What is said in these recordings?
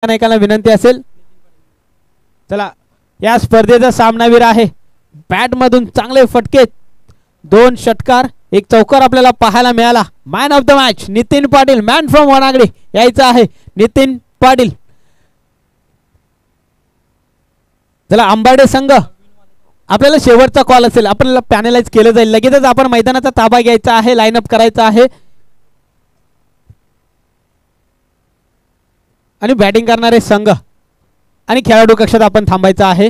नायकांना विनंती असेल. चला या स्पर्धेचा सामनावीर आहे. बॅट मधून चांगले फटके, 2 षटकार, 1 चौकार आपल्याला पाहायला मिळाला. Man of the match Nitin Patil, man from Vanagade यायचा आहे नितीन पाटील. चला अंबाडे संघ, आपल्याला शेवटचा कॉल असेल, आपल्याला पॅनलाइज केलं जाईल. लगेचच आपण मैदानाचा ताबा घ्यायचा आहे, लाईनअप करायचा आहे आणि बॅटिंग करणारे संघ आणि खेळाडू कक्षात आपण थांबायचं आहे.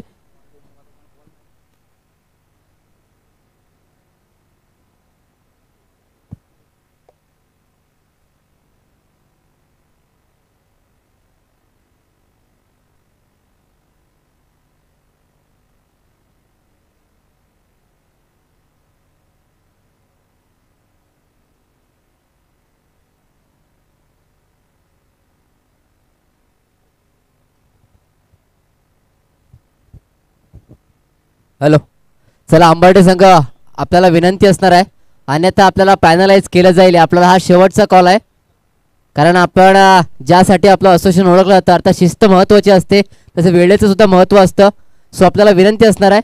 हॅलो, चला अंबाडे संघ, आपल्याला विनंती असणार आहे, अन्यथा आपल्याला पॅनलाइज केलं जाईल. आपल्याला हा शेवटचा कॉल आहे, कारण आपण ज्यासाठी आपलं असोसिएशन ओळखलं जातं, अर्थात शिस्त महत्त्वाची असते, तसं वेळेचं सुद्धा महत्त्व असतं. सो आपल्याला विनंती असणार आहे,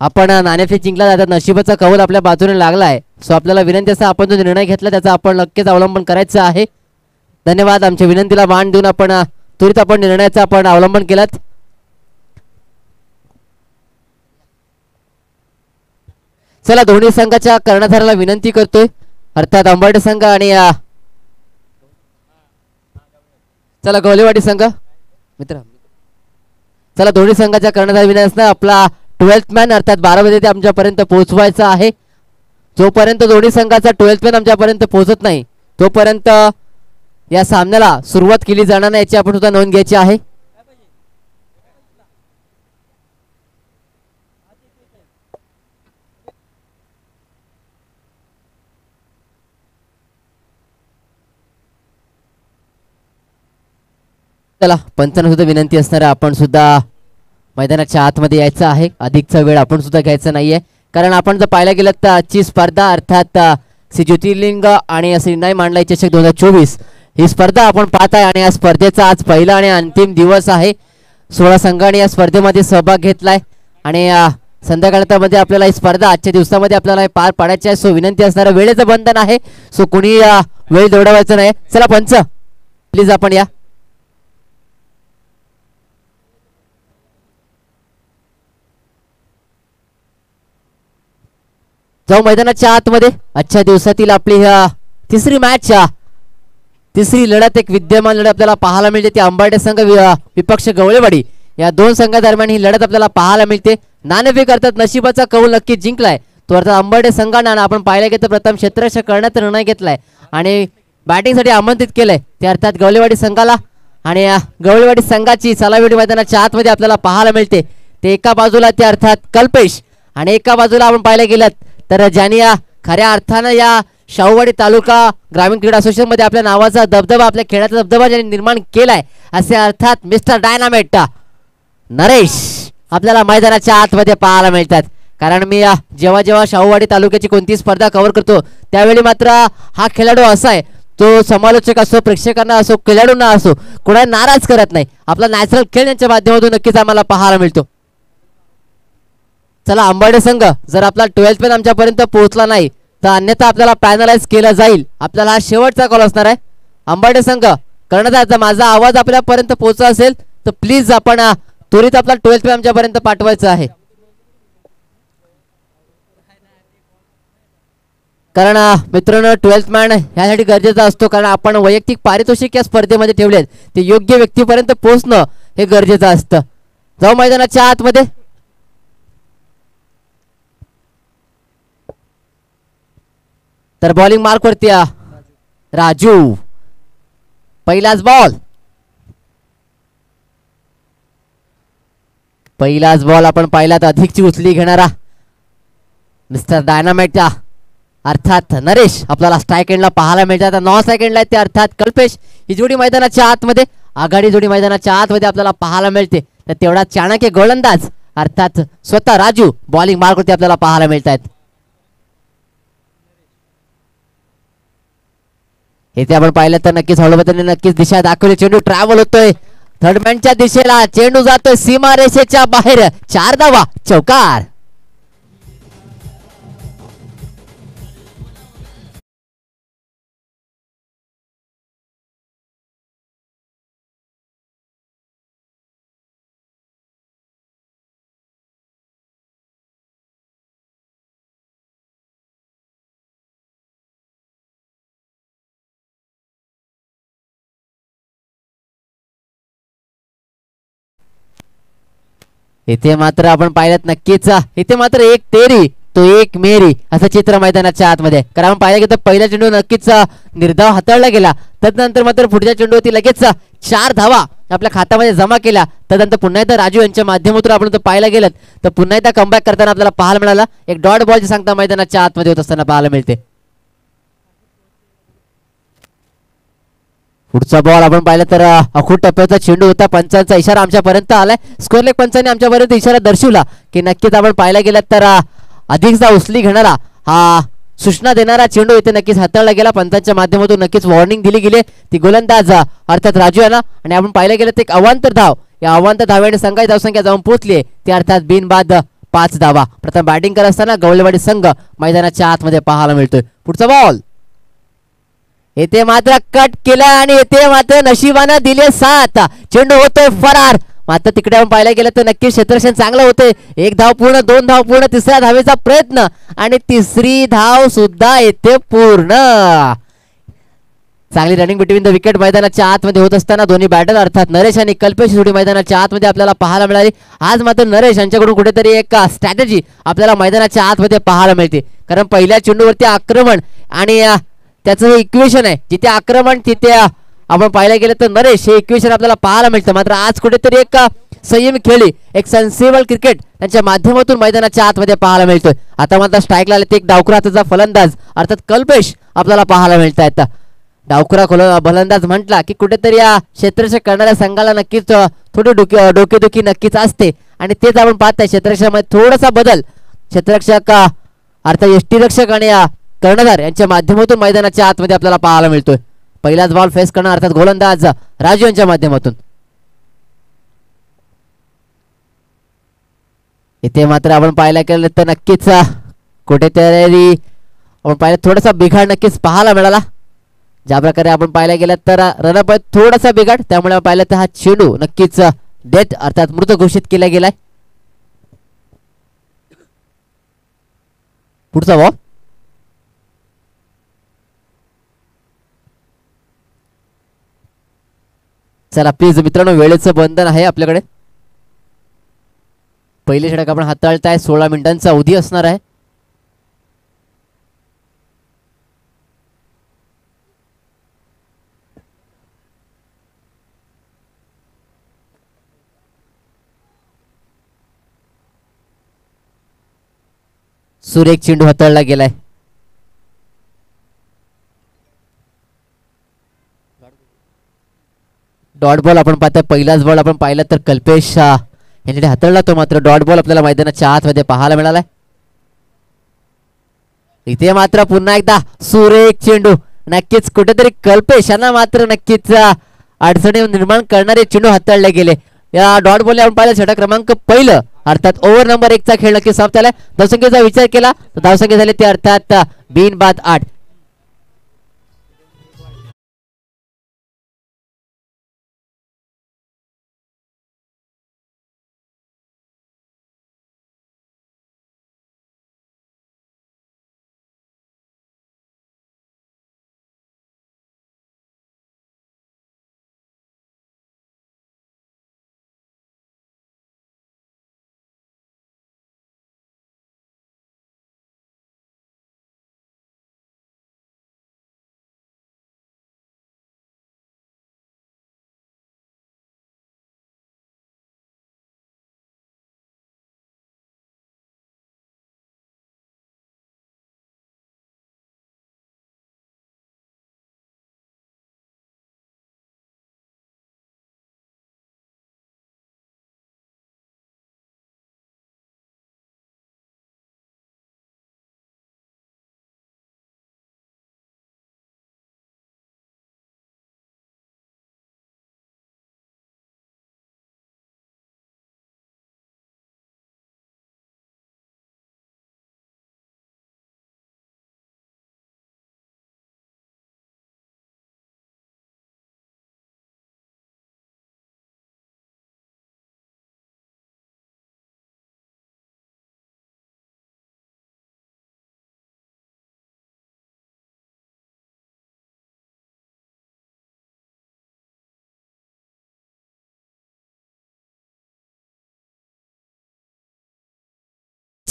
आपण नाणेफेक जिंकला जातात, नशिबाचा कौल आपल्या बाजूने लागला आहे. सो आपल्याला विनंती असं, आपण जो निर्णय घेतला त्याचा आपण नक्कीच अवलंबन करायचं आहे. धन्यवाद. आमच्या विनंतीला मान देऊन आपण त्वरित आपण निर्णयाचं आपण अवलंबन केलात. चला दोन्ही संघाच्या कर्णधाराला विनंती करतोय, अर्थात अंबाडे संघ आणि चला गवलेवाडी संघ मित्र. चला दोन्ही संघाच्या कर्णधार विनंती असणार, आपला 12th मॅन अर्थात 12 वाजे ते आमच्यापर्यंत पोहोचवायचा आहे. जोपर्यंत दोन्ही संघाचा 12th मॅन आमच्यापर्यंत पोहोचत नाही तोपर्यंत या सामन्याला सुरुवात केली जाणार नाही, याची आपण सुद्धा नोंद घ्यायची आहे. चला पंचांना सुद्धा विनंती असणार आहे, आपण सुद्धा मैदानाच्या आतमध्ये यायचं आहे. अधिकचा वेळ आपण सुद्धा घ्यायचा नाहीये, कारण आपण जर पाहायला गेलं तर आजची स्पर्धा अर्थात श्री ज्योतिर्लिंग आणि श्री नाही मांडलाई चषक 2024 ही स्पर्धा आपण पाहत आहे. आणि या स्पर्धेचा आज पहिला आणि अंतिम दिवस आहे. 16 संघांनी या स्पर्धेमध्ये सहभाग घेतलाय आणि संध्याकाळमध्ये आपल्याला ही स्पर्धा आजच्या दिवसामध्ये आपल्याला पार पाडायची आहे. सो विनंती असणार, वेळेचं बंधन आहे, सो कोणी वेळ दौडवायचं नाही. चला पंच प्लीज आपण या. जाऊ मैदानाच्या आतमध्ये. आजच्या दिवसातील आपली तिसरी मॅच, तिसरी लढत, एक विद्यमान लढत आपल्याला पाहायला मिळते. ती अंबाडे संघ विपक्ष गवळेवाडी या 2 संघादरम्यान ही लढत आपल्याला पाहायला मिळते. नाणेफेक करतात, नशिबाचा कौल नक्की जिंकलाय तो अर्थात अंबाडे संघानं. आपण पाहायला गेलं तर प्रथम क्षेत्ररक्षक करण्याचा निर्णय घेतलाय आणि बॅटिंगसाठी आमंत्रित केलंय ते अर्थात गवळेवाडी संघाला. आणि गवळेवाडी संघाची चलावेडी मैदानाच्या आतमध्ये आपल्याला पाहायला मिळते. ते एका बाजूला ते अर्थात कल्पेश आणि एका बाजूला आपण पाहायला गेलं तर ज्यांनी खऱ्या अर्थानं या शाहूवाडी तालुका ग्रामीण क्रीडा असोसिएशन मध्ये आपल्या नावाचा दबदबा, आपल्या खेळाचा दबदबा ज्यांनी निर्माण केलाय, असे अर्थात मिस्टर डायनामेट नरेश आपल्याला मैदानाच्या आतमध्ये पाहायला मिळतात. कारण मी जेव्हा जेव्हा शाहूवाडी तालुक्याची कोणती स्पर्धा कव्हर करतो त्यावेळी मात्र हा खेळाडू असा आहे, तो समालोचक असो, प्रेक्षकांना असो, खेळाडूंना असो, कोणाला नाराज करत नाही. आपला नॅचरल खेळ यांच्या माध्यमातून नक्कीच आम्हाला पाहायला मिळतो. चला अंबाडे संघ, जर आपला 12th मॅन आमच्यापर्यंत पोहोचला नाही तर अन्यथा आपल्याला पॅनलाइज केलं जाईल. आपल्याला हा शेवटचा कॉल असणार आहे. अंबाडे संघ कर्णधार, माझा आवाज आपल्यापर्यंत पोहोचला असेल तर प्लीज आपण त्वरित आपला 12th मॅन आमच्यापर्यंत पाठवायचं आहे, कारण मित्रांनो 12th मॅन ह्यासाठी गरजेचा असतो, कारण आपण वैयक्तिक पारितोषिक या स्पर्धेमध्ये ठेवलेत, ते योग्य व्यक्तीपर्यंत पोहोचणं हे गरजेचं असतं. जाऊ मैदानाच्या आतमध्ये. तर बॉलिंग मार्क वरती राजू, पहिलाच बॉल, पहिलाच बॉल आपण पाहिला तर अधिकची उचली घेणारा मिस्टर डायनामाइट अर्थात नरेश आपल्याला स्ट्राईक एंडला पाहायला मिळतात. 9 सेकंडला ते अर्थात कल्पेश. ही जोडी मैदानाच्या आतमध्ये, आघाडी जोडी मैदानाच्या आतमध्ये आपल्याला पाहायला मिळते. तर तेवढा चाणक्य गोलंदाज अर्थात स्वतः राजू बॉलिंग मार्क वरती आपल्याला पाहायला मिळतात. इथे आपण पाहिलं तर नक्कीच हळूबद्दल नक्कीच दिशा दाखवली. चेंडू ट्रॅव्हल होतोय थर्डमॅनच्या दिशेला चेंडू जातोय सीमारेषेच्या बाहेर. 4 धावा, चौकार. इथे मात्र आपण पाहिलं नक्कीच, इथे मात्र एक तेरी तो एक मेरी असं चित्र मैदानाच्या आतमध्ये. कारण आपण पाहिलं की पहिल्या चेंडू नक्कीच निर्धाव हाताळला गेला. तदनंतर मात्र पुढच्या चेंडूवरती लगेच 4 धावा आपल्या खात्यामध्ये जमा केल्या. तदनंतर पुन्हा एकदा राजू यांच्या माध्यमातून आपण पाहायला गेलं तर पुन्हा एकदा कमबॅक करताना आपल्याला पाहायला मिळाला. एक डॉट बॉलची सांगता मैदानाच्या आतमध्ये होत असताना पाहायला मिळते. पुढचा बॉल आपण पाहिलं तर अखूट टप्प्याचा चेंडू होता. पंचांचा इशारा आमच्यापर्यंत आलाय. स्कोअर लेग पंचांनी आमच्यापर्यंत इशारा दर्शवला की नक्कीच आपण पाहायला गेलं तर अधिकचा उचली घेणारा हा सूचना देणारा चेंडू इथे नक्कीच हाताळला गेला. पंचांच्या माध्यमातून नक्कीच वॉर्निंग दिली गेली. ती गोलंदाज अर्थात राजू यांना. आणि आपण पाहिलं गेलं तर एक अवांतर धाव, या अवांतर धावेने संघाची धावसंख्या जाऊन पोहोचली ती अर्थात बिनबाद 5 धावा. प्रथम बॅटिंग करत असताना गवळेवाडी संघ मैदानाच्या आतमध्ये पाहायला मिळतोय. पुढचा बॉल येथे मात्र कट केला आणि येथे मात्र नशिबानं दिले 7. चेंडू होतोय फरार. मात्र तिकडे आपण पाहायला गेलं तर नक्की क्षेत्ररक्षण चांगलं होते. 1 धाव पूर्ण, 2 धाव पूर्ण, तिसऱ्या धावेचा प्रयत्न आणि तिसरी धाव सुद्धा येथे पूर्ण. चांगली रनिंग बिटवीन द विकेट मैदानाच्या आतमध्ये होत असताना दोन्ही बॅटर अर्थात नरेश आणि कल्पेश जोडी मैदानाच्या आतमध्ये आपल्याला पाहायला मिळाली. आज मात्र नरेश यांच्याकडून कुठेतरी एक स्ट्रॅटेजी आपल्याला मैदानाच्या आतमध्ये पाहायला मिळते. कारण पहिल्या चेंडूवरती आक्रमण आणि त्याचं हे इक्वेशन आहे, जिथे आक्रमण तिथे आपण पाहायला गेलं तर नरेश हे इक्वेशन आपल्याला पाहायला मिळतं. मात्र आज कुठेतरी एक संयमी खेळी, एक सेन्सिबल क्रिकेट त्यांच्या माध्यमातून मैदानाच्या आतमध्ये पाहायला मिळतोय. आता मात्र स्ट्राईकला आले ते एक डावखुरा हाताचा फलंदाज अर्थात कल्पेश आपल्याला पाहायला मिळत आहेत. डावखुरा फलंदाज म्हटला की कुठेतरी या क्षेत्ररक्षक करणाऱ्या संघाला नक्कीच थोडी डोकेदुखी नक्कीच असते. आणि तेच आपण पाहताय क्षेत्ररक्षकामध्ये थोडासा बदल क्षेत्ररक्षक अर्थात यष्टीरक्षक आणि कर्णधार यांच्या माध्यमातून मैदानाच्या आतमध्ये आपल्याला पाहायला मिळतोय. पहिलाच बॉल फेस करणार अर्थात गोलंदाज राजू यांच्या माध्यमातून. इथे मात्र आपण पाहायला गेलं तर नक्कीच कुठेतरी आपण पाहिलं थोडासा बिघाड नक्कीच पाहायला मिळाला. ज्या प्रकारे आपण पाहायला गेलं तर रनअप थोडासा बिघाड, त्यामुळे आपण पाहिलं तर हा चेंडू नक्कीच डेथ अर्थात मृत घोषित केला गेलाय. पुढचा बॉल चला प्लीज मित्रांनो, वेळेचं बंधन आहे आपल्याकडे. पहिले षटक आपण हाताळताय. 16 मिनिटांचा अवधी असणार आहे. सुरेख चेंडू हाताळला गेलाय. डॉट बॉल आपण पाहतोय. पहिलाच बॉल आपण पाहिला तर कल्पेश यांच्याकडे हाताळला तो. मात्र डॉट बॉल आपल्याला मैदानाच्या आतमध्ये पाहायला मिळालाय. इथे मात्र पुन्हा एकदा सुरेख चेंडू. नक्कीच कुठेतरी कल्पेश यांना मात्र नक्कीच अडचणी निर्माण करणारे चेंडू हाताळले गेले. या डॉट बॉल आपण पाहिलं षटक क्रमांक पहिलं अर्थात ओव्हर नंबर 1 चा खेळ नक्की समाप्त झालाय. धावसंख्येचा विचार केला तर धावसंख्या झाली ते अर्थात बिनबाद 8.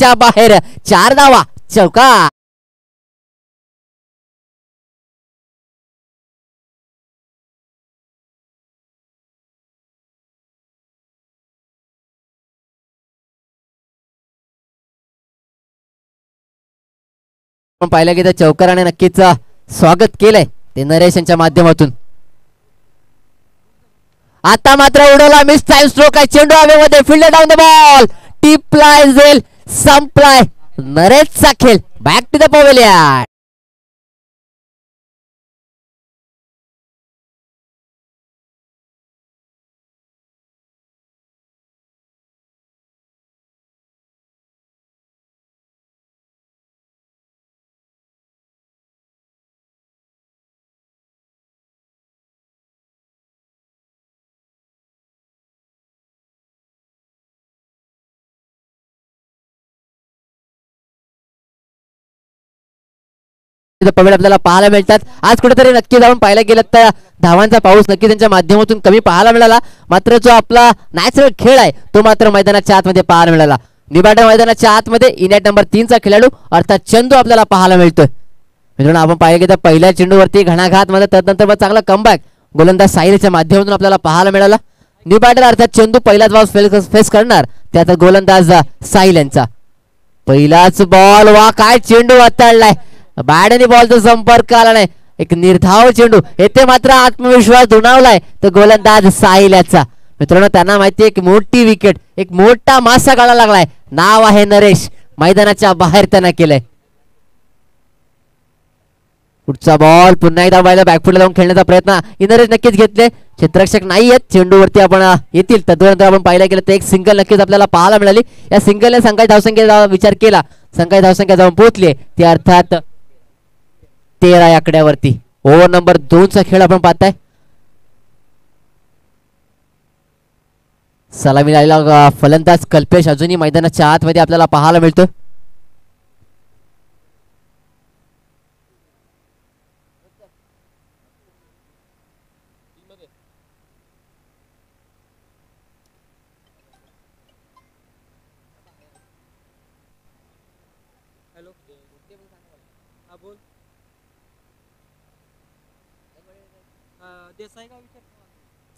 मैदानाच्या बाहेर 4 धावा चौकार. पाहिलं की त्या चौकाराने नक्कीच स्वागत केलंय ते नरेश यांच्या माध्यमातून. आता मात्र उडवला मिस टाइम स्ट्रोक आहे. चेंडू हवेमध्ये फील्ड डाऊन द बॉल टिपलाय झेल संपलाय नरेशचा खेळ. Back to the pavilion. पवेल आपल्याला पाहायला मिळतात. आज कुठेतरी नक्की जाऊन पाहायला गेलं तर धावांचा पाऊस नक्की त्यांच्या माध्यमातून कमी पाहायला मिळाला. मात्र जो आपला नॅचरल खेळ आहे तो मात्र मैदानाच्या आतमध्ये पाहायला मिळाला. निबाडा मैदानाच्या आतमध्ये इनॅट नंबर 3 चा खेळाडू अर्थात चंदू आपल्याला पाहायला मिळतोय. मित्रांनो आपण पाहिलं की पहिल्या चेंडूवरती घणाघात मध्ये त्यानंतर मग चांगला कमबॅक गोलंदाज साहिलच्या माध्यमातून आपल्याला पाहायला मिळाला. निबाडा अर्थात चंदू पहिलाच बॉल फेस करणार त्यात गोलंदाज साहिल यांचा पहिलाच बॉल. वा काय चेंडू हाताळलाय. बॅटने बॉलचा संपर्क आला नाही. एक निर्धाव चेंडू. येथे मात्र आत्मविश्वास दुणावलाय तर गोलंदाज साहिल याचा. मित्रांनो त्यांना माहिती एक मोठी विकेट एक मोठा मासा काढायला लागलाय. नाव आहे नरेश. मैदानाच्या बाहेर त्यांना केलंय. पुढचा बॉल पुन्हा एकदा बायला बॅकफुटला जाऊन खेळण्याचा प्रयत्न नरेश नक्कीच घेतले. क्षेत्ररक्षक नाही आहेत चेंडूवरती आपण येतील तद्नंतर आपण पाहिला गेलं तर एक सिंगल नक्कीच आपल्याला पाहायला मिळाली. या सिंगलने संघाची धावसंख्या विचार केला संघाची धावसंख्या जाऊन पोहोचली ती अर्थात 13 या आकड्यावरती. ओव्हर नंबर 2 चा खेळ आपण पाहताय. सलामी आलेला फलंदाज कल्पेश अजूनही मैदानाच्या आतमध्ये आपल्याला पाहायला मिळतो.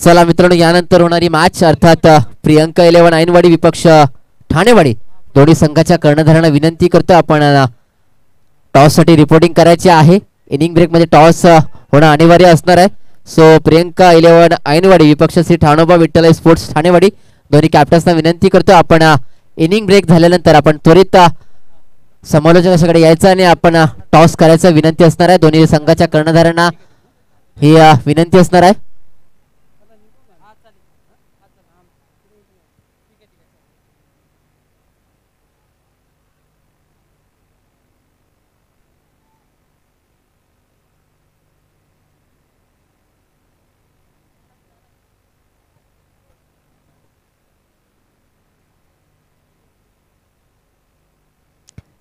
चला मित्रांनो यानंतर होणारी मॅच अर्थात प्रियंका 11 ऐनवाडी विपक्ष ठाणेवाडी दोन्ही संघाच्या कर्णधारांना विनंती करतो आपण टॉस साठी रिपोर्टिंग करायची आहे. इनिंग ब्रेक मध्ये टॉस होणं अनिवार्य असणार आहे. सो प्रियंका 11 ऐनवाडी विपक्ष श्री ठाणोबा विठ्ठल स्पोर्ट्स ठाणेवाडी दोन्ही कॅप्टन्सना विनंती करतो आपण इनिंग ब्रेक झाल्यानंतर आपण त्वरित समालोचकाकडे यायचं आणि आपण टॉस करायचं विनंती असणार आहे. दोन्ही संघाच्या कर्णधारांना ही विनंती असणार आहे.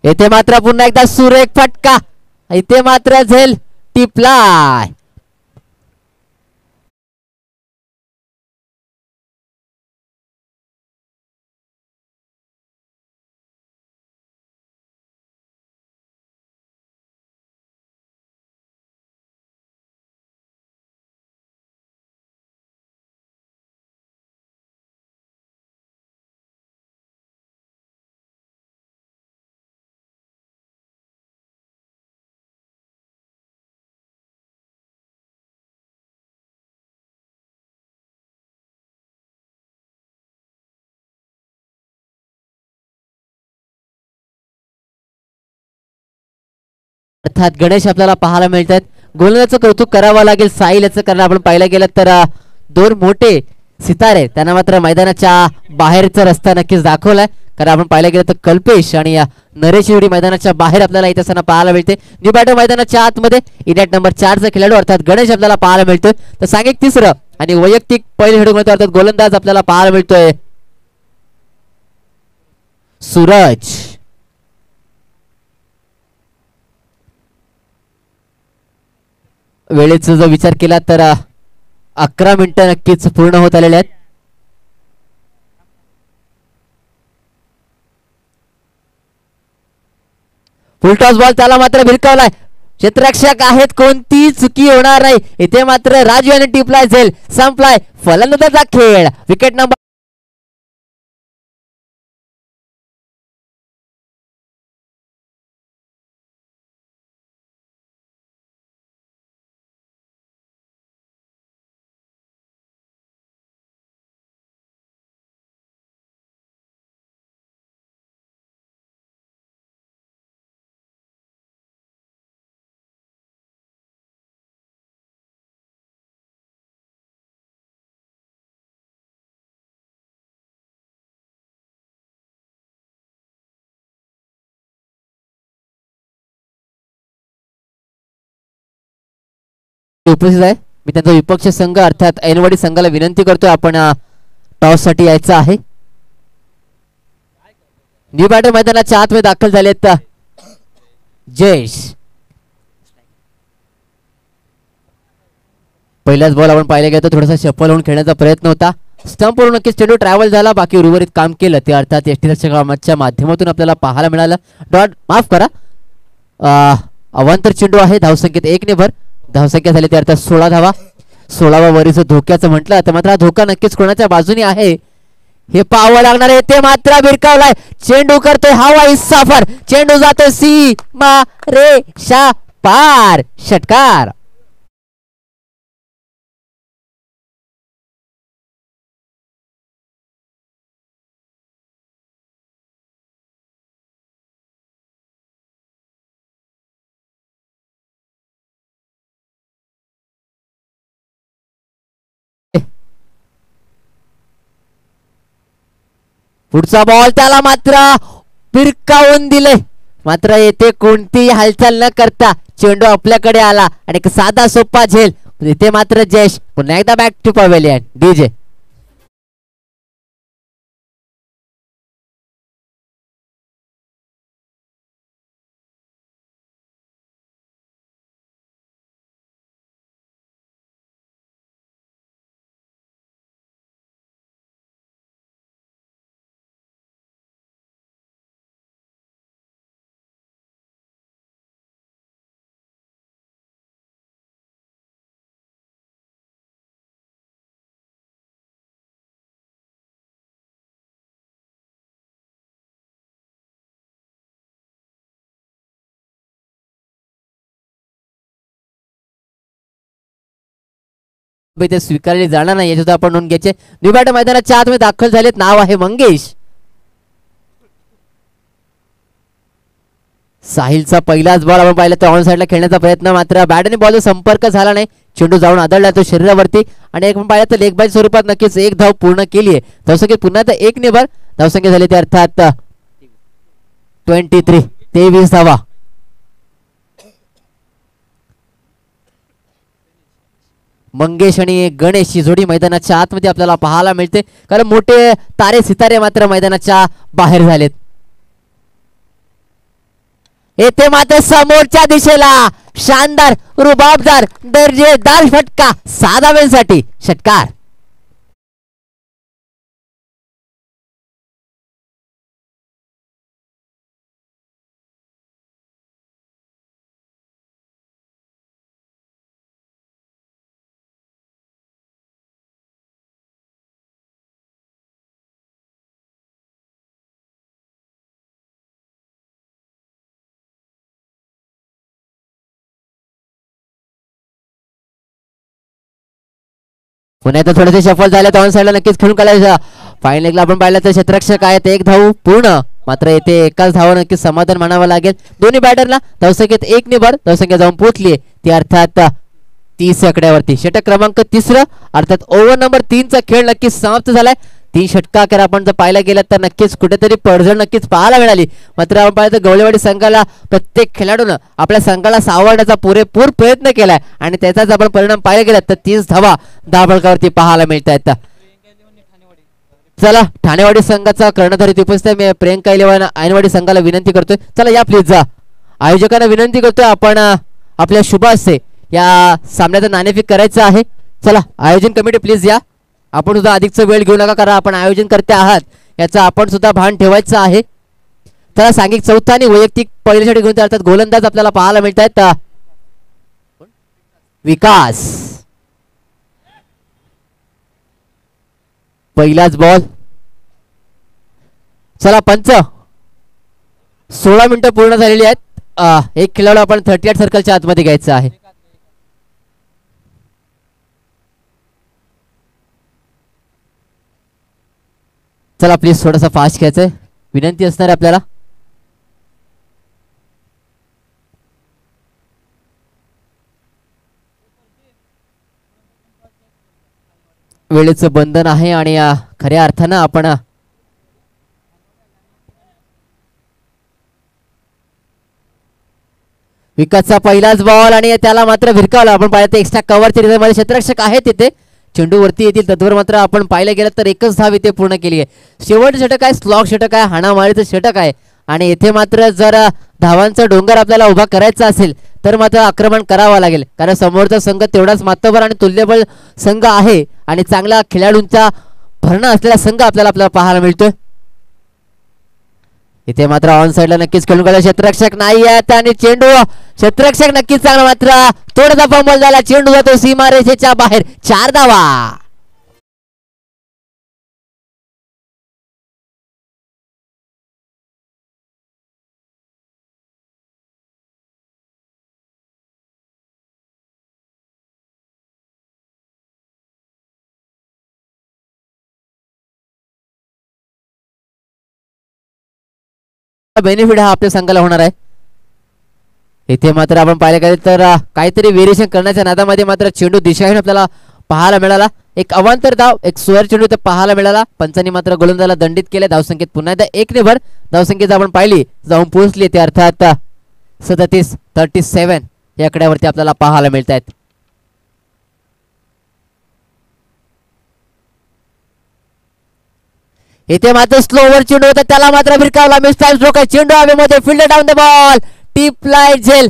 येथे मात्र पुन्हा एकदा सुरेख फटका. इथे मात्र झेल टिपलाय. अर्थात गणेश आपल्याला पाहायला मिळतात. गोलंदाजाचं कौतुक करावं लागेल साहिल याचं कारण आपण पाहिलं गेलं तर 2 मोठे सितारे त्यांना मात्र मैदानाच्या बाहेरचा रस्ता नक्कीच दाखवलाय. कारण आपण पाहिलं गेलं तर कल्पेश आणि नरेश जोडी मैदानाच्या बाहेर आपल्याला इथे असताना पाहायला मिळते. निबाडो मैदानाच्या आतमध्ये इनॅट नंबर 4 चा खेळाडू अर्थात गणेश आपल्याला पाहायला मिळतोय. तर सांघिक तिसरं आणि वैयक्तिक पहिले खेळाडू मिळतो अर्थात गोलंदाज आपल्याला पाहायला मिळतोय सूरज. वेळेचा जर विचार केला तर 11 मिनिटं नक्कीच पूर्ण होत आलेले आहेत. फुलटॉस बॉल त्याला मात्र भिरकावलाय. क्षेत्ररक्षक आहेत, कोणती चुकी होणार नाही इथे. मात्र राजू यांनी टिपलाय झेल. संपलाय फलंदाजाचा खेळ. विकेट नंबर उपस्थित आहे. मी त्यांचा विपक्ष संघ अर्थात ऐनवाडी संघाला विनंती करतोय आपण टॉस साठी यायचं आहे. न्यू बॅटर मैदानाच्या आतमध्ये दाखल झालेत जयेश. पहिलाच बॉल आपण पाहिला गेलो थोडासा शफल होऊन खेळण्याचा प्रयत्न होता. स्टंपवरून नक्कीच चेंडू ट्रॅव्हल झाला, बाकी उर्वरित काम केलं ते अर्थात यष्टीरक्षकाच्या माध्यमातून आपल्याला पाहायला मिळालं. डॉट माफ करा, अवांतर चेंडू आहे. धावसंख्येत 1 ने भर. धावसंख्या झाली ते अर्थात 16 धावा. 16वा वरीचं धोक्याचं म्हटलं तर मात्र हा धोका नक्कीच कोणाच्या बाजूने आहे हे पाहावं लागणार आहे. ते मात्र भिरकावलाय. चेंडू करतोय हवा इसाफर. चेंडू जातोय सीमा रेषा पार. षटकार. पुढचा बॉल त्याला मात्र भिरकावून दिले. मात्र येथे कोणतीही हालचाल न करता चेंडू आपल्याकडे आला आणि एक साधा सोपा झेल. इथे मात्र जयेश पुन्हा एकदा बॅक टू पवेलियन. डीजे ते स्वीकारले जाणार नाही याची आपण नोंद घ्यायचे. न्यू बॅटर मैदानाच्या आतमध्ये दाखल झालेत. नाव आहे मंगेश. साहिलचा पहिलाच बॉल आपण पाहिला तर ऑन साइडला खेळण्याचा प्रयत्न, मात्र बॅट आणि बॉलचा संपर्क झाला नाही. चेंडू जाऊन आदळला तो शरीरावरती आणि एक पाहिलं तर लेग बाय स्वरूपात नक्कीच 1 धाव पूर्ण केली आहे. धावसंख्या पुन्हा तर 1 ने भर. धावसंख्या झाली ते अर्थात 23 धावा. मंगेश आणि गणेश ही जोडी मैदानाच्या आतमध्ये आपल्याला पाहायला मिळते, कारण मोठे तारे सितारे मात्र मैदानाच्या बाहेर झालेत. येथे मात्र समोरच्या दिशेला शानदार रुबाबदार दर्जेदार फटका 6 धावांसाठी. षटकार. पुन्हा एकदा थोडेसे शफल झाले. ऑन साइडला नक्कीच खेळून काढायचं. फायनल लेगला आपण पाहिलं तर क्षेत्ररक्षक आहेत 1 धाव पूर्ण, मात्र येथे एकाच धावा नक्कीच समाधान मानावं लागेल. दोन्ही बॅटरला धावसंख्येत 1 ने भर. धावसंख्या जाऊन पोहोचली ती अर्थात 30 आकड्यावरती. षटक क्रमांक 3 अर्थात ओव्हर नंबर 3 चा खेळ नक्कीच समाप्त झालाय. 3 षटकाकर आपण जर पाहायला गेलं तर नक्कीच कुठेतरी पडझड नक्कीच पाहायला मिळाली. मात्र आपण पाहिलं तर गवळेवाडी संघाला प्रत्येक खेळाडूनं आपल्या संघाला सावरण्याचा पुरेपूर प्रयत्न केलाय आणि त्याचाच आपण परिणाम पाहायला गेला तर 30 धावा धावफलकावरती पाहायला मिळत आहेत. चला ठाणेवाडी संघाचा कर्णधार उपस्थित मी प्रियंका इलेव्हन ऐनवाडी संघाला विनंती करतोय, चला या प्लीज जा. आयोजकांना विनंती करतोय आपण आपल्या शुभ हस्ते या सामन्याचं नाणेफेक करायचं आहे. चला आयोजन कमिटी प्लीज या. आपण सुद्धा अधिकचा वेळ घेऊ नका, कारण आपण आयोजन करते आहात याचा आपण सुद्धा भान ठेवायचं आहे. त्याला सांघिक चौथा आणि वैयक्तिक पहिल्या षटक घेऊन अर्थात गोलंदाज आपल्याला पाहायला मिळत आहेत. विकास पहिलाच बॉल. चला पंच 16 मिनिटं पूर्ण झालेली आहेत. एक खेळाडू आपण 38 सर्कलच्या आतमध्ये घ्यायचा आहे. चला प्लीज थोडासा फास्ट घ्यायचंय विनंती असणार आहे आपल्याला. वेळेचं बंधन आहे आणि खऱ्या अर्थानं आपण विकासचा पहिलाच बॉल आणि त्याला मात्र भिरकावला. आपण पाहिलं एक्स्ट्रा कव्हरच्या रिझल्टमध्ये क्षेत्ररक्षक आहे तिथे चेंडू वरती येतील तत्वर मात्र आपण पाहिलं गेलं तर एकच धाव इथे पूर्ण केली आहे. शेवट षटक आहे, स्लॉग षटक आहे, हाणामारीचं षटक आहे आणि येथे मात्र जर धावांचा डोंगर आपल्याला उभा करायचा असेल तर मात्र आक्रमण करावं लागेल कारण समोरचा संघ तेवढाच मातबर आणि तुल्यबळ संघ आहे आणि चांगला खेळाडूंचा भरणा असलेला संघ आपल्याला पाहायला मिळतोय. इथे मात्र ऑन साइडला नक्कीच खेळून गेला क्षेत्ररक्षक नाही आहेत आणि चेंडू क्षेत्ररक्षक नक्कीच चांगला मात्र थोडासा फंबल झाला. चेंडू जातो सीमारेषेच्या बाहेर. 4 धावा. बेनिफिट हा आपल्या संघाला होणार आहे. इथे मात्र आपण पाहिलं गेलं तर काहीतरी व्हेरिएशन करण्याच्या नादामध्ये मात्र चेंडू दिशाहीन आपल्याला पाहायला मिळाला. एक अवांतर धाव एक सुवर चेंडू इथे पाहायला मिळाला. पंचांनी मात्र गोलंदाजाला दंडित केले. धावसंख्येत पुन्हा एकदा 1 ने भर. धावसंख्येत आपण पाहिली जाऊन पोहोचली ते अर्थात 37 या आकड्यावरती आपल्याला पाहायला मिळत आहेत. इथे मात्र स्लोवर चेंडू होता त्याला मात्र भिरकावला. मिस्टाईल स्ट्रोक आहे. चेंडू हवेमध्ये फील्ड डाऊन द बॉल. टिपलाय झेल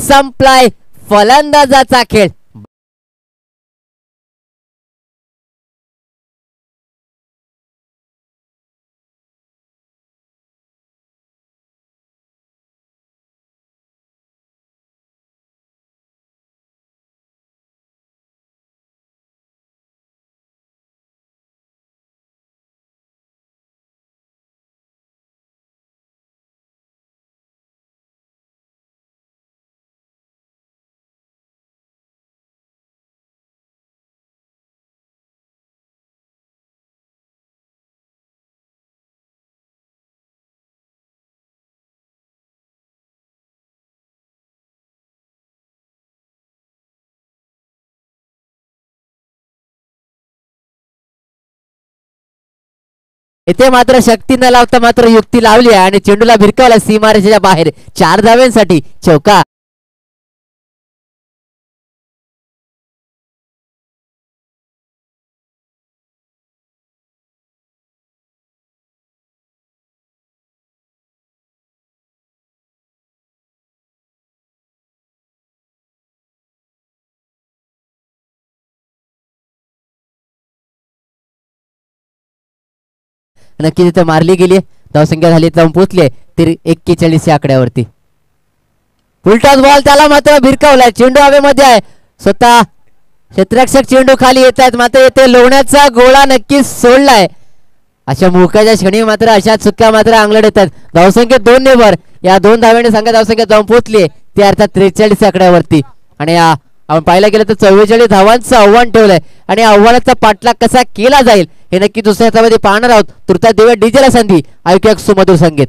संपलाय फलंदाजाचा खेळ. इथे मात्र शक्ती न लावता मात्र युक्ती लावली आणि चेंडूला भिरकावला सीमारेषेच्या बाहेर. 4 धाव्यांसाठी चौकार. नक्की तिथे मारली गेली. धावसंख्या झाली जाऊन पोहोचली 41 या आकड्यावरती. उलटाच बॉल त्याला मात्र भिरकावलाय. चेंडू हवेमध्ये आहे. स्वतः क्षेत्ररक्षक चेंडू खाली येत आहेत मात्र येथे लोण्याचा गोळा नक्कीच सोडलाय. अशा मोक्याच्या क्षणी मात्र अशा चुक्या मात्र अंगलट येतात. धावसंख्येत 2 ने भर. या 2 धाव्याने संघ धावसंख्या जाऊन पोहोचली ते अर्थात 43 आकड्यावरती आणि आपण पाहायला गेलं तर 44 धावांचं आव्हान ठेवलंय आणि आव्हानाचा पाठलाग कसा केला जाईल हे नक्की दुसऱ्या हातामध्ये पाहणार आहोत. तुर्तास देऊया डीजेला संधी. ऐकूया सुमधुर संगीत.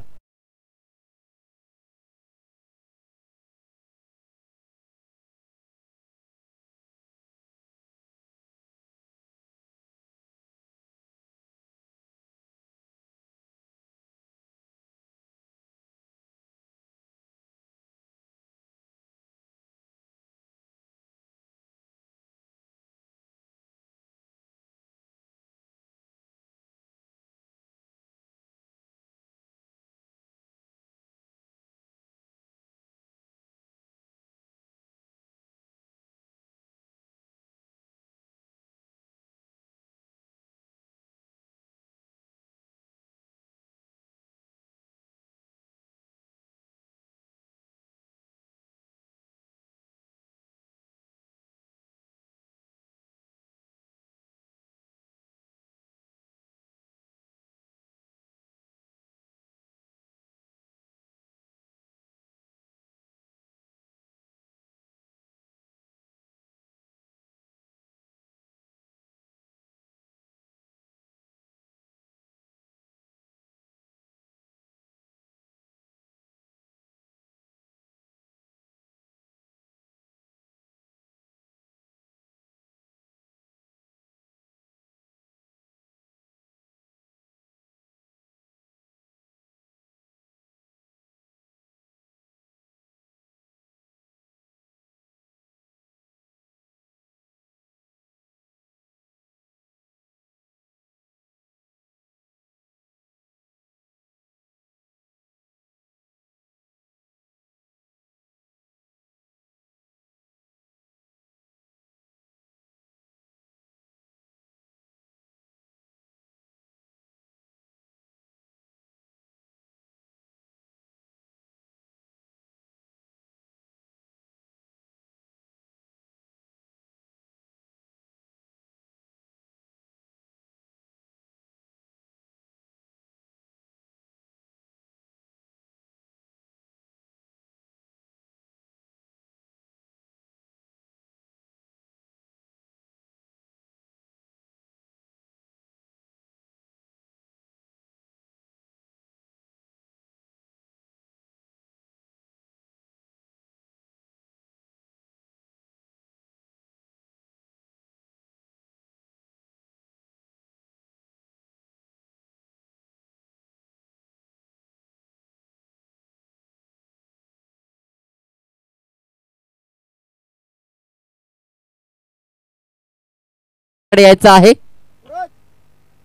यायचं आहे.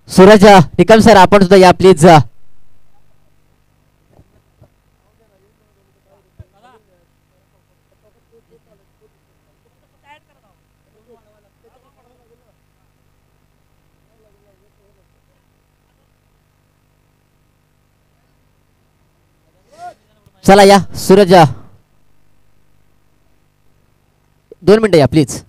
सूरज निकम सर आपण सुद्धा या प्लीज. चला या सूरज 2 मिनिटं या प्लीज.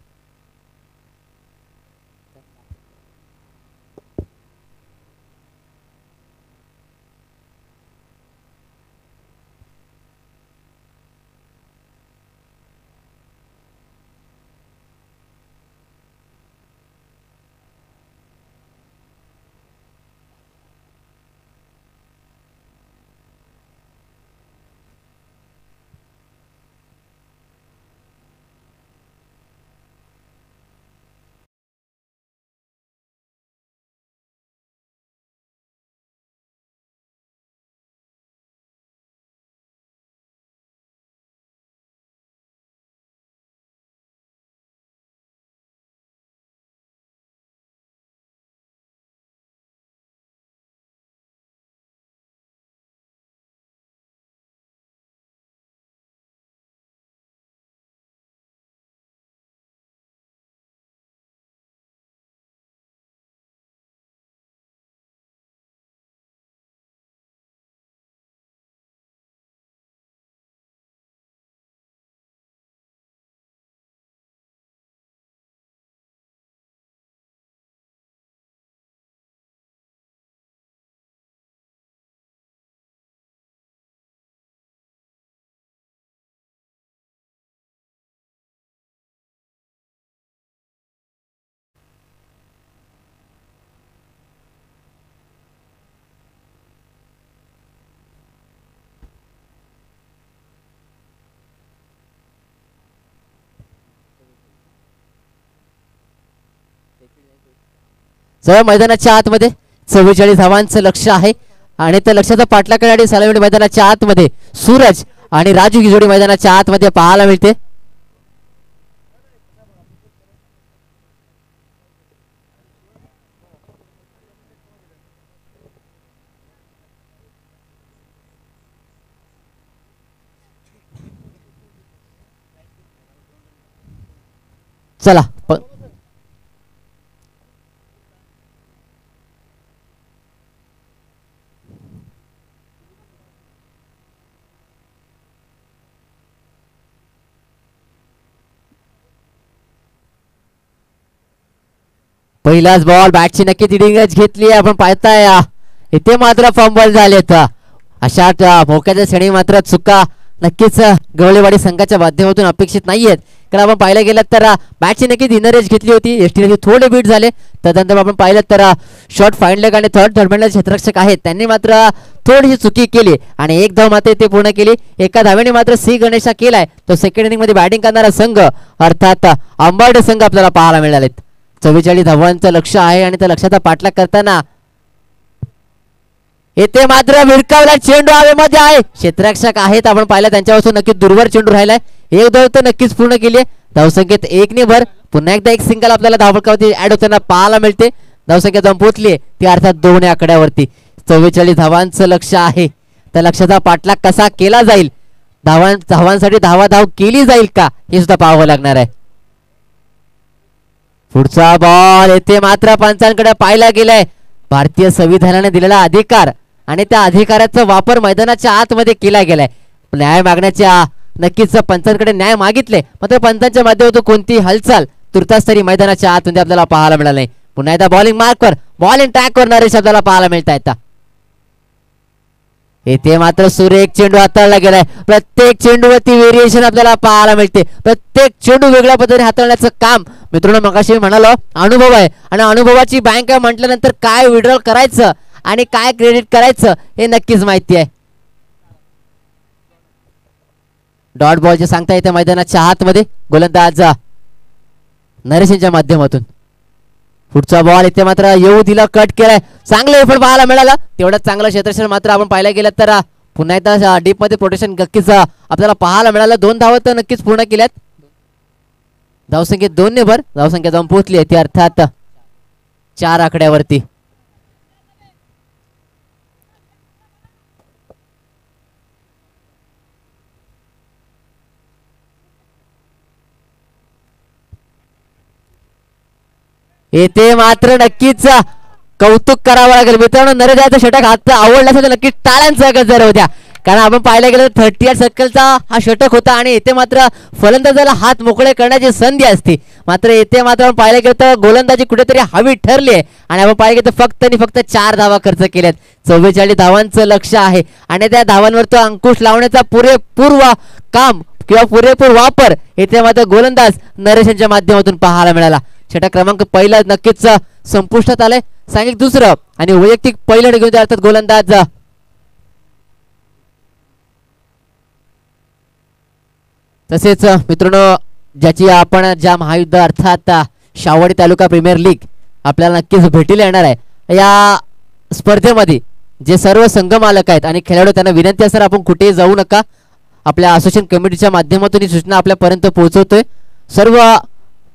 सर्व मैदानाच्या आतमध्ये 44 धावांचं लक्ष आहे आणि त्या लक्षाचा पाठलाग करण्यासाठी सालावडी मैदानाच्या आतमध्ये सूरज आणि राजू ही जोडी मैदानाच्या आतमध्ये पाहायला मिळते. चला पहिलाच बॉल बॅटची नक्की रिडिंगच घेतली आपण पाहताय. इथे मात्र फंबल झालेत. अशा मोक्याच्या श्रेणी मात्र चुका नक्कीच गवळेवाडी संघाच्या माध्यमातून अपेक्षित नाहीयेत. कारण आपण पाहिलं गेलं तर बॅटची नक्की इनरेज घेतली होती. एसटी थोडे बीट झाले. त्यानंतर आपण पाहिलं तर शॉर्ट फाईन लेग आणि थर्ड धर्मेंद्र क्षेत्ररक्षक आहेत त्यांनी मात्र थोडीशी चुकी केली आणि एक धाव मात्र ते पूर्ण केली. एका धावेने मात्र सी गणेशा केलाय. तो सेकंड इनिंग मध्ये बॅटिंग करणारा संघ अर्थात अंबाडे संघ आपल्याला पाहायला मिळालेत. 44 धावांचं लक्ष आहे आणि त्या लक्षाचा पाठलाग करताना येथे मात्र भिरकावला चेंडू हवेमध्ये आहे. क्षेत्ररक्षक आहेत आपण पाहिलं त्यांच्यापासून नक्की दूरवर चेंडू राहिलाय. एक धाव तर नक्कीच पूर्ण केली आहे. धावसंख्येत 1 ने भर. पुन्हा एकदा एक सिंगल आपल्याला धावफलकावरती ऍड होताना पाहायला मिळते. धावसंख्या जाऊन पोहोचली ती अर्थात 2 आकड्यावरती. 44 धावांचं लक्ष आहे. त्या लक्षाचा पाठलाग कसा केला जाईल, धावांसाठी धाव केली जाईल का हे सुद्धा पाहावं लागणार आहे. पुढचा बॉल येथे मात्र पंचांकडे पाहिला गेलाय. भारतीय संविधानाने दिलेला अधिकार आणि त्या अधिकाराचा वापर मैदानाच्या आतमध्ये केला गेलाय. न्याय मागण्याच्या नक्कीच पंचांकडे न्याय मागितले मात्र पंचांच्या माध्यमातून कोणती हालचाल तुर्तास तरी मैदानाच्या आतमध्ये आपल्याला पाहायला मिळाली नाही. पुन्हा एकदा बॉलिंग मार्कवर बॉलिंग ट्रॅक करणारे आपल्याला पाहायला मिळत आहेत. येथे मात्र सुरेख चेंडू हाताळला गेलाय. प्रत्येक चेंडूवरती व्हेरिएशन आपल्याला पाहायला मिळते. प्रत्येक चेंडू वेगळ्या पद्धतीने हाताळण्याचं काम मित्रांनो मगाशी म्हणालो अनुभव आहे आणि अनुभवाची बँक आहे म्हटल्यानंतर काय विड्रॉल करायचं आणि काय क्रेडिट करायचं हे नक्कीच माहिती आहे. डॉट बॉल जे सांगता येते मैदानाच्या आतमध्ये गोलंदाज नरेश यांच्या माध्यमातून. पुढचा बॉल इथे मात्र येऊ दिला, कट केलाय. चांगलं एफर्ट पाहायला मिळाला. तेवढं चांगलं क्षेत्ररक्षण मात्र आपण पाहायला गेलं तर पुन्हा एकदा डीप मध्ये प्रोटेक्शन नक्कीच आपल्याला पाहायला मिळालं. 2 धावा तर नक्कीच पूर्ण केल्यात. धावसंख्येत 2 ने भर. धावसंख्या जाऊन पोहोचली ती अर्थात 4 आकड्यावरती. येथे मात्र नक्कीच कौतुक करावं लागेल मित्रांनो. नरेंद्रचा षटक हात आवडला असेल तर नक्कीच टाळ्यांचा गजर होत्या, कारण आपण पाहायला गेलं तर 38 सर्कलचा हा षटक होता आणि येथे मात्र फलंदाजाला हात मोकळे करण्याची संधी असते. मात्र येथे मात्र आपण पाहायला गेलं तर गोलंदाजी कुठेतरी हवी ठरली आहे आणि आपण पाहायला गेलं तर फक्त आणि फक्त 4 धावा खर्च केल्यात. 44 धावांचं लक्ष आहे आणि त्या धावांवर तो अंकुश लावण्याचा पुरेपूर काम किंवा पुरेपूर वापर येथे मात्र गोलंदाज नरेश यांच्या माध्यमातून पाहायला मिळाला. षटक क्रमांक पहिला नक्कीच संपुष्टात आलंय. सांघिक दुसरं आणि वैयक्तिक पहिलं घेऊन जातात गोलंदाज तसेच मित्रांनो ज्याची आपण ज्या महायुद्ध अर्थात शावडी तालुका प्रीमियर लीग आपल्याला नक्कीच भेटीला येणार आहे. या स्पर्धेमध्ये जे सर्व संघ मालक आहेत आणि खेळाडू त्यांना विनंती असेल आपण कुठेही जाऊ नका. आपल्या असोसिएशन कमिटीच्या माध्यमातून ही सूचना आपल्यापर्यंत पोहोचवतोय. सर्व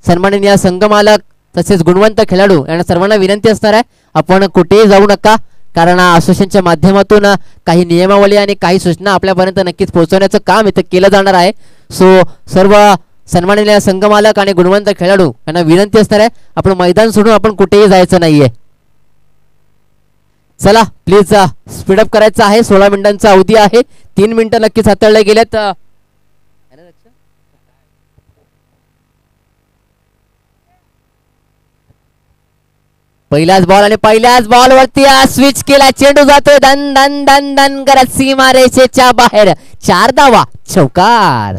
सन्माननीय संघ मालक तसेच गुणवंत खेळाडू यांना सर्वांना विनंती असणार आहे आपण कुठेही जाऊ नका, कारण असोसिएशनच्या माध्यमातून काही नियमावली आणि काही सूचना आपल्यापर्यंत नक्कीच पोहोचवण्याचं काम इथं केलं जाणार आहे. सो सर्व सन्माननीय संघ मालक आणि गुणवंत खेळाडू यांना विनंती असणार आहे आपण मैदान सोडून आपण कुठेही जायचं नाहीये. चला प्लीज स्पीडअप करायचं आहे. 16 मिनिटांचा अवधी आहे. 3 मिनिटं नक्कीच हाताळले गेलेत. पहिलाच बॉल आणि पहिल्याच बॉल वरती स्विच केला. चेंडू जातोय धन धन धन धन करत सीमा रेषेच्या बाहेर. 4 धावा चौकार.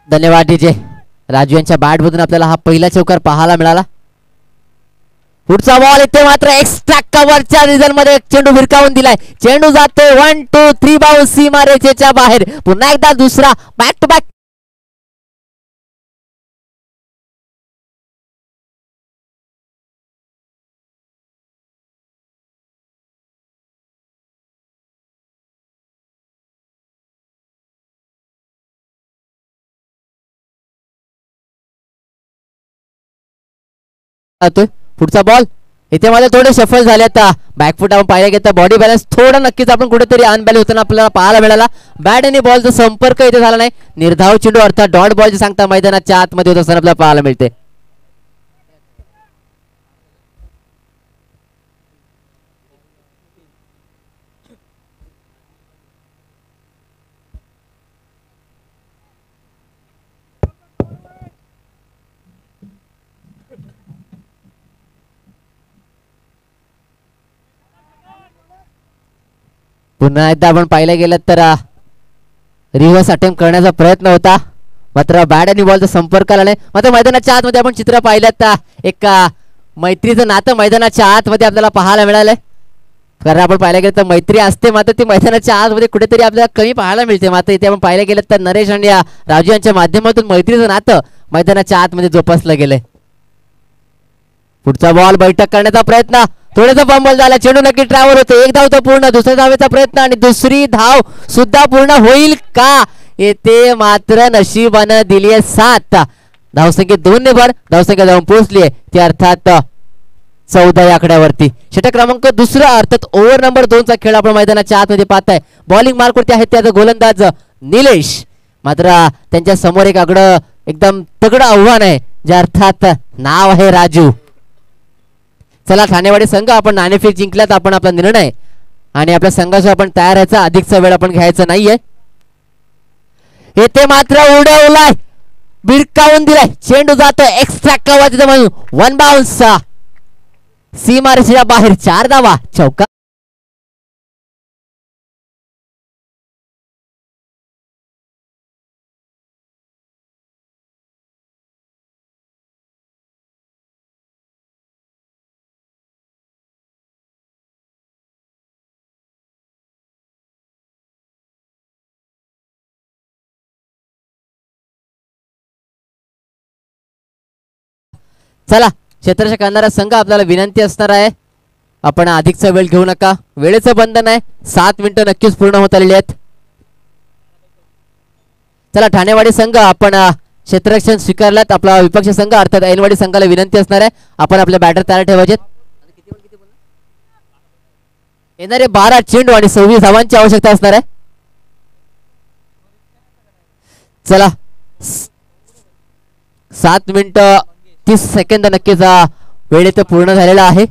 धन्यवाद डीजे राजू यांच्या बॅट मधून आपल्याला हा पहिला चौकार पाहायला मिळाला. पुढचा बॉल इथे मात्र एक्स्ट्रा कव्हरच्या रिझल्ट मध्ये चेंडू भिरकावून दिलाय. चेंडू जातोय 1 2 3 बाउन्स सीमा रेषेच्या बाहेर. पुन्हा एकदा दुसरा बॅक टू बॅक पुढचा बॉल इथे मध्ये थोडे शफल झाले. आता बॅकफुट आपण पाहिलं घेता बॉडी बॅलन्स थोडं नक्कीच आपण कुठेतरी अनबॅलन्स होताना आपल्याला पाहायला मिळाला. बॅट आणि बॉलचा संपर्क इथे झाला नाही. निर्धाव चेंडू अर्थात डॉट बॉलची सांगता मैदानाच्या आतमध्ये होत असताना आपल्याला पाहायला मिळते. पुन्हा एकदा आपण पाहिलं गेलं तर रिव्हर्स अटेम्प्ट करण्याचा प्रयत्न होता, मात्र बॅट आणि बॉलचा संपर्क आला नाही. मात्र मैदानाच्या आतमध्ये आपण चित्र पाहिलं तर एक मैत्रीचं नातं मैदानाच्या आतमध्ये आपल्याला पाहायला मिळालंय. कारण आपण पाहायला गेलं तर मैत्री असते मात्र ती मैदानाच्या आतमध्ये कुठेतरी आपल्याला कमी पाहायला मिळते. मात्र इथे आपण पाहायला गेलं तर नरेश आणि राजू यांच्या माध्यमातून मैत्रीचं नातं मैदानाच्या आतमध्ये जोपासलं गेलंय. पुढचा बॉल बैठक करण्याचा प्रयत्न थोडासा बंबल झाला. चेंडू नक्की ट्रॅव्हल होते. एक धाव तर पूर्ण. दुसऱ्या धावेचा प्रयत्न आणि दुसरी धाव सुद्धा पूर्ण होईल का? येथे मात्र नशिबानं दिली आहे 7. धावसंख्येत 2 ने भर धावसंख्या जाऊन पोहोचली आहे ती अर्थात 14 या आकड्यावरती. षटक क्रमांक दुसरा अर्थात ओव्हर नंबर 2 चा खेळ आपण मैदानाच्या आतमध्ये पाहताय. बॉलिंग मार्कवरती आहेत त्याचा गोलंदाज निलेश. मात्र त्यांच्या समोर एक आगळं एकदम तगडं आव्हान आहे जे अर्थात नाव आहे राजू. चला ठाणेवाडी संघ आपण नाणेफेक जिंकल्यात आपण आपला निर्णय आणि आपल्या संघाचा आपण तयार व्हायचा. अधिकचा वेळ आपण घ्यायचा नाहीये. येथे मात्र उडवलाय भिरकावून दिलाय. चेंडू जातोय एक्स्ट्रा कव्हर तिथे म्हणून 1 बाउन्स सीमारेषेच्या बाहेर. 4 धावा चौका. चला क्षेत्ररक्षक करणारा संघ आपल्याला विनंती असणार आहे, आपण अधिकचा वेळ घेऊ नका, वेळेचं बंधन आहे, 7 मिनिटं नक्कीच पूर्ण होत आलेली आहेत. चला ठाणेवाडी संघ आपण क्षेत्ररक्षण स्वीकारलात, आपला विपक्ष संघ अर्थात ऐनवाडी संघाला विनंती असणार आहे, आपण आपले बॅटर तयार ठेवायचे. येणारे 12 चेंडू आणि 26 धावांची आवश्यकता असणार आहे. चला 7 मिनिटं 30 सेकंद नक्कीच वेळ इथे पूर्ण झालेला आहे.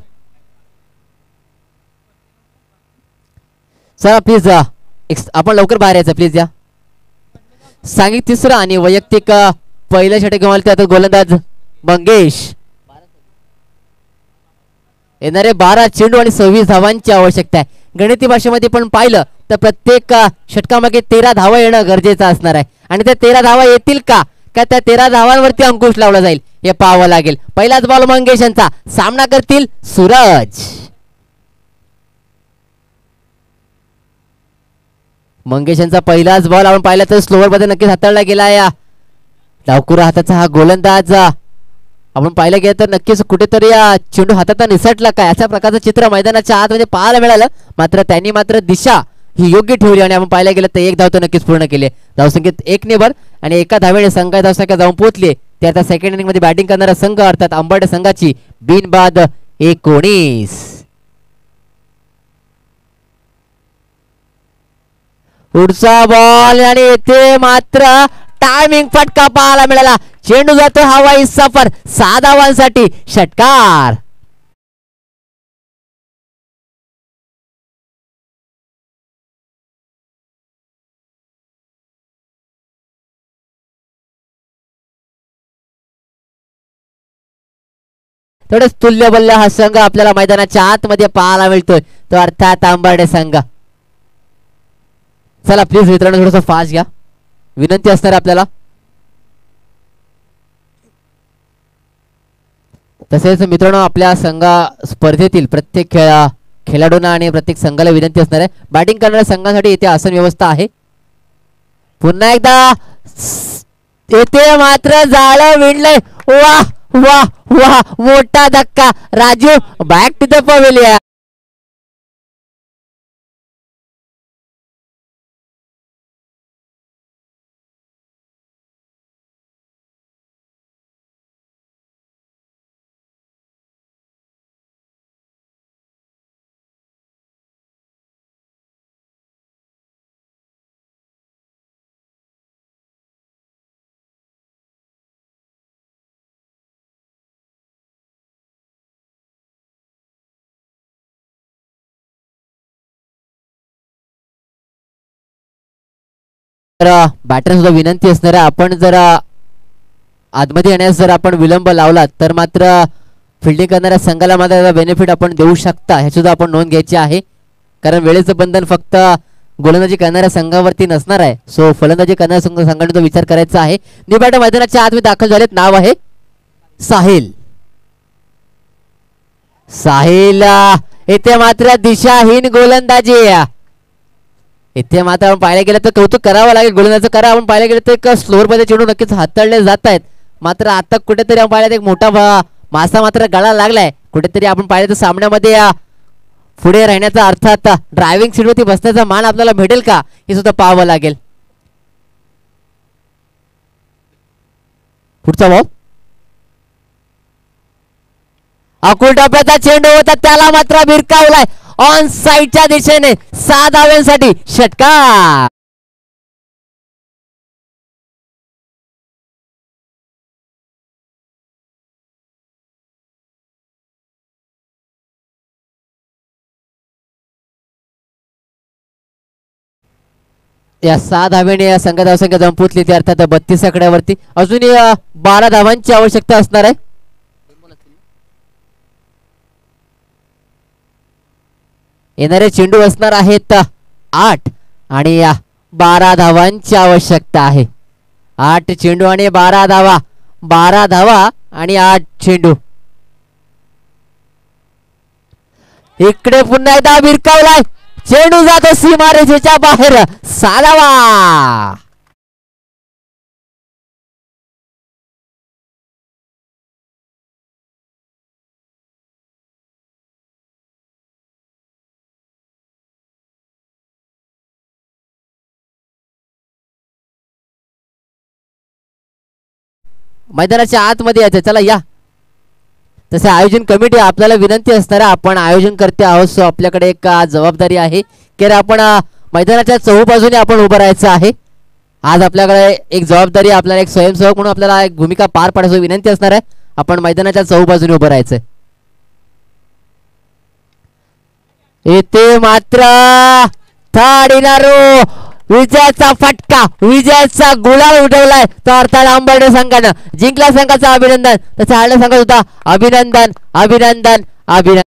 चला प्लीज आपण लवकर बाहेर यायचं प्लीज या. सांघिक तिसरा आणि वैयक्तिक पहिल्या षटक घेऊन आले आता गोलंदाज मंगेश. येणारे 12 चेंडू आणि 26 धावांची आवश्यकता आहे. गणिती भाषेमध्ये पण पाहिलं तर प्रत्येक षटकामागे 13 धावा येणं गरजेचं असणार आहे आणि त्या 13 धावा येतील का त्या 13 धावांवरती अंकुश लावला जाईल हे पाहावं लागेल. पहिलाच बॉल मंगेश यांचा, सामना करतील सूरज. मंगेश यांचा पहिलाच बॉल आपण पाहिला तर स्लोअर मध्ये नक्कीच हाताळला गेला. या डावकुरा हाताचा हा गोलंदाज आपण पाहिलं गेलं तर नक्कीच कुठेतरी या चेंडू हातात निसटला काय अशा प्रकारचं चित्र मैदानाच्या आतमध्ये पाहायला मिळालं. मात्र त्यांनी मात्र दिशा ही योग्य ठेवली आणि आपण पाहायला गेलं तर 1 धाव तो नक्कीच पूर्ण केली. धावसंख्येत 1 ने भर आणि एका धावेने संघ धावसंख्या जाऊन पोहोचली. ते आता सेकंड इनिंग मध्ये बॅटिंग करणारा संघ अर्थात अंबरडे संघाची बिनबाद 19. पुढचा बॉल आणि येथे मात्र टायमिंग फटका पाहायला मिळाला. चेंडू जातो हवाई सफर, 6 धावांसाठी षटकार. थोडंच तुल्यबल्य हा संघ आपल्याला मैदानाच्या आतमध्ये पाहायला मिळतोय, तो अर्थात अंबरडे संघ. चला प्लीज मित्रांनो थोडस फास्ट घ्या, विनंती असणार आपल्याला. तसेच मित्रांनो आपल्या संघा स्पर्धेतील प्रत्येक खेळाडूंना आणि प्रत्येक संघाला विनंती असणार आहे, बॅटिंग करणाऱ्या संघासाठी इथे आसन व्यवस्था आहे. पुन्हा एकदा येथे मात्र जाळं विणलंय. वाह वाह वाह, मोठा धक्का. Raju back to the pavilion. Batter सुद्धा विनंती असणार आहे, आपण जर आतमध्ये येण्यास जर आपण विलंब लावला तर मात्र फिल्डिंग करणाऱ्या संघाला मात्र बेनिफिट आपण देऊ शकता, हे सुद्धा आपण नोंद घ्यायची आहे. कारण वेळेचं बंधन फक्त गोलंदाजी करणाऱ्या संघावरती नसणार आहे. सो फलंदाजी करणाऱ्या संघाने तो विचार करायचा आहे. न्यू बॅटर मैदानाच्या आतमध्ये दाखल झालेत, नाव आहे साहिल. साहिल येथे मात्र दिशाहीन गोलंदाजी. इथे मात्र आपण पाहायला गेलं तर कौतुक करावं लागेल गोलंदाजीचं. करा आपण पाहायला गेलं तर एक स्लोअर मध्ये चेंडू नक्कीच हाताळले जात आहेत. मात्र आता कुठेतरी आपण पाहिलं एक मोठा मासा मात्र गळा लागलाय. कुठेतरी आपण पाहिलं तर सामन्यामध्ये पुढे राहण्याचा अर्थात ड्रायव्हिंग सीटवरती बसण्याचा मान आपल्याला भेटेल का हे सुद्धा पाहावं लागेल. पुढचा बॉल अकुल टप्प्याचा चेंडू होता, त्याला मात्र भिरकावलाय ऑन साइडच्या दिशेने. 6 धाव्यांसाठी षटकार. या 6 धावेने या संघ धावसंख्या जाऊन पोचली ती अर्थात 32 आकड्यावरती. अजूनही 12 धावांची आवश्यकता असणार आहे. येणारे चेंडू असणार आहेत 8 आणि 12 धावांची आवश्यकता आहे. 8 चेंडू आणि 12 धावा, 12 धावा आणि 8 चेंडू. इकडे पुन्हा एकदा भिरकावलाय, चेंडू जातो सीमारेषेच्या बाहेर. 6 धावा. मैदानाच्या आतमध्ये यायचं. चला या. तसे आयोजन कमिटी आपल्याला विनंती असणार आहे, आपण आयोजन करते आहोत, सो आपल्याकडे एक जबाबदारी आहे की आपण मैदानाच्या चहूबाजूने आपण उभं राहायचं आहे. आज आपल्याकडे एक जबाबदारी, आपल्याला एक स्वयंसेवक म्हणून आपल्याला एक भूमिका पार पाडायची विनंती असणार आहे. आपण मैदानाच्या चहूबाजूने उभं राहायचंय. येथे मात्र थर्ड इनारो विजयाचा फटका, विजयाचा गुलाल उठवलाय तो अर्थात अंबरडे संघानं. जिंकला संघाचं अभिनंदन, तसं हारल्या संघात सुद्धा अभिनंदन अभिनंदन अभिनंदन.